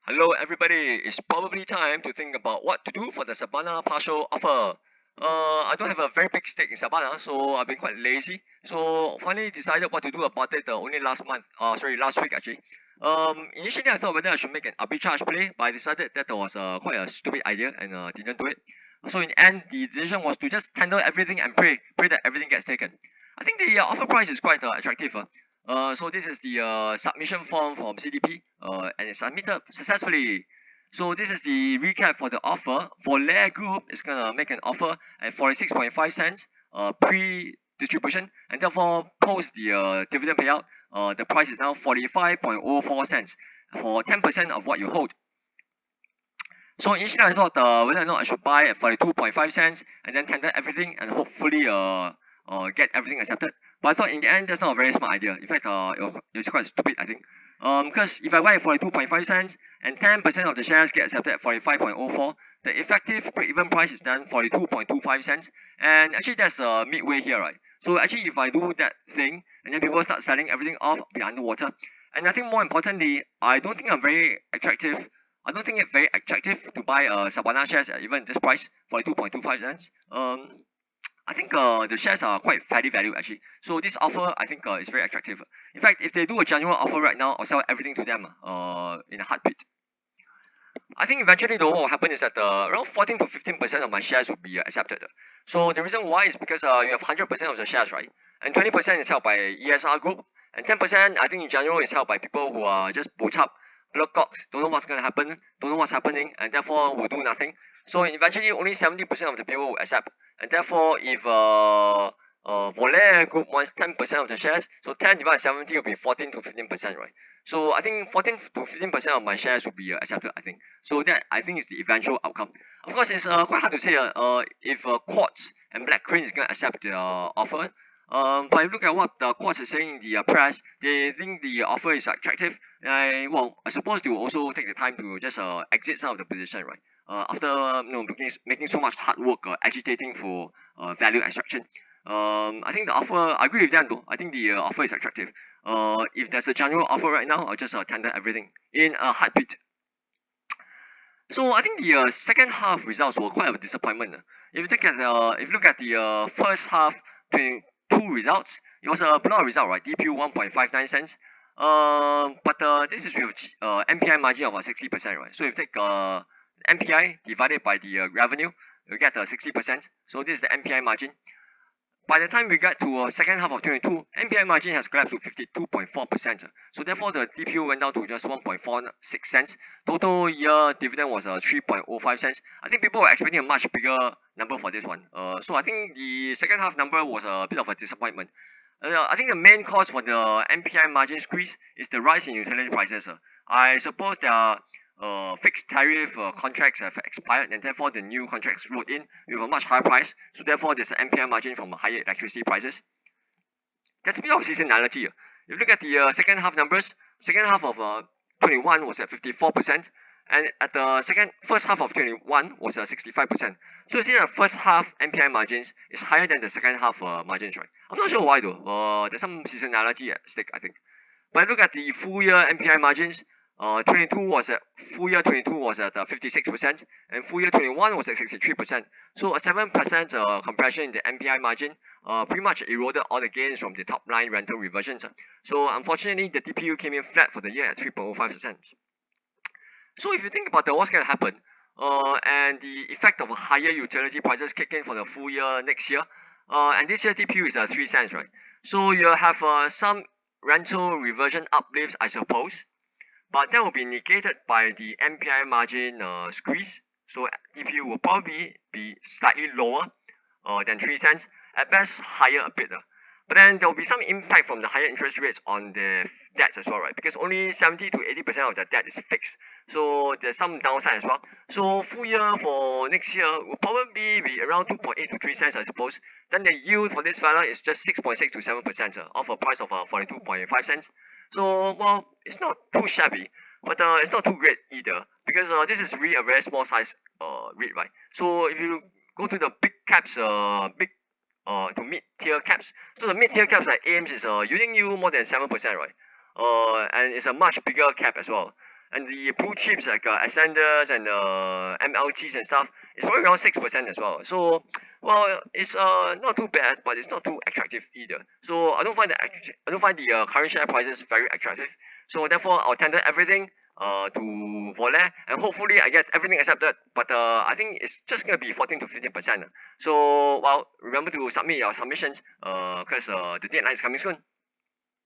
Hello everybody, it's probably time to think about what to do for the Sabana partial offer. I don't have a very big stake in Sabana, so I've been quite lazy. So finally decided what to do about it only last week actually. Initially I thought whether I should make an arbitrage play, but I decided that was quite a stupid idea and didn't do it. So in the end, the decision was to just handle everything and pray that everything gets taken. I think the offer price is quite attractive. So this is the submission form from CDP and it's submitted successfully. So this is the recap for the offer. For Lair Group, it's gonna make an offer at 46.5 cents pre-distribution, and therefore post the dividend payout, the price is now 45.04 cents for 10% of what you hold. So initially I thought whether or not I should buy at 42.5 cents and then tender everything and hopefully get everything accepted. But I thought in the end that's not a very smart idea. In fact, it's quite stupid I think. Because if I buy at 42.5 cents and 10% of the shares get accepted at 45.04, the effective break-even price is then 42.25 cents. And actually that's midway here, right? So actually if I do that thing and then people start selling everything off, I'll be underwater. And I think more importantly, I don't think it's very attractive to buy Sabana shares at even this price, 42.25 cents. I think the shares are quite fairly valued actually. So this offer I think is very attractive. In fact, if they do a genuine offer right now, I'll sell everything to them in a heartbeat. I think eventually though what will happen is that around 14 to 15% of my shares will be accepted. So the reason why is because you have 100% of the shares, right? And 20% is held by ESR group, and 10% I think in general is held by people who are just bochap, blood cocks, don't know what's gonna happen, don't know what's happening, and therefore will do nothing. So eventually only 70% of the people will accept, and therefore if Volair group wants 10% of the shares, so 10 divided by 70 will be 14 to 15%, right? So I think 14 to 15% of my shares will be accepted, I think. So that I think is the eventual outcome. Of course, it's quite hard to say if Quartz and Black Crane is going to accept the offer. But if you look at what the Quartz is saying in the press, they think the offer is attractive. I suppose they will also take the time to just exit some of the position, right? After making so much hard work agitating for value extraction. I think the offer, I agree with them though. I think the offer is attractive. If there's a general offer right now, I'll just tender everything in a heartbeat. So I think the second half results were quite a disappointment. If you look at the first half 22 results, it was a blowout result, right? DPU 1.59 cents. But this is with MPI margin of 60%, right? So if you take MPI divided by the revenue, you get 60%. So this is the MPI margin. By the time we get to second half of 22, MPI margin has collapsed to 52.4%. So therefore, the DPU went down to just 1.46 cents. Total year dividend was 3.05 cents. I think people were expecting a much bigger number for this one. So I think the second half number was a bit of a disappointment. I think the main cause for the MPI margin squeeze is the rise in utility prices. I suppose there are fixed tariff contracts have expired and therefore the new contracts wrote in with a much higher price. So therefore there's an MPI margin from higher electricity prices. There's a bit of seasonality. If you look at the second half numbers, second half of 21 was at 54%, and at the first half of 21 was 65%. So you see the first half MPI margins is higher than the second half margins, right? I'm not sure why though. There's some seasonality at stake, I think. But look at the full year MPI margins. 22 was at full year 22 was at 56%, and full year 21 was at 63%. So a 7% compression in the MPI margin pretty much eroded all the gains from the top line rental reversions. So unfortunately, the DPU came in flat for the year at 3.05%. So if you think about what's going to happen, and the effect of higher utility prices kick in for the full year next year, and this year DPU is 3 cents, right? So you have some rental reversion uplifts, I suppose, but that will be negated by the MPI margin squeeze. So DPU will probably be slightly lower than 3 cents, at best higher a bit. But then there will be some impact from the higher interest rates on the debts as well, right? Because only 70 to 80% of the debt is fixed. So there's some downside as well. So full year for next year will probably be around 2.8 to 3 cents, I suppose. Then the yield for this fella is just 6.6 to 7% of a price of 42.5 cents. So, well, it's not too shabby, but it's not too great either. Because this is really a very small size REIT, right? So if you go to the big caps, to mid-tier caps. So the mid-tier caps like AIMS is yielding you more than 7%, right? And it's a much bigger cap as well. and the blue chips like Ascenders and MLGs and stuff, it's probably around 6% as well. So, well, it's not too bad, but it's not too attractive either. So I don't find the current share prices very attractive. So therefore, I'll tender everything to Volet, and hopefully I get everything accepted. But I think it's just gonna be 14 to 15%. So, well, remember to submit your submissions because the deadline is coming soon.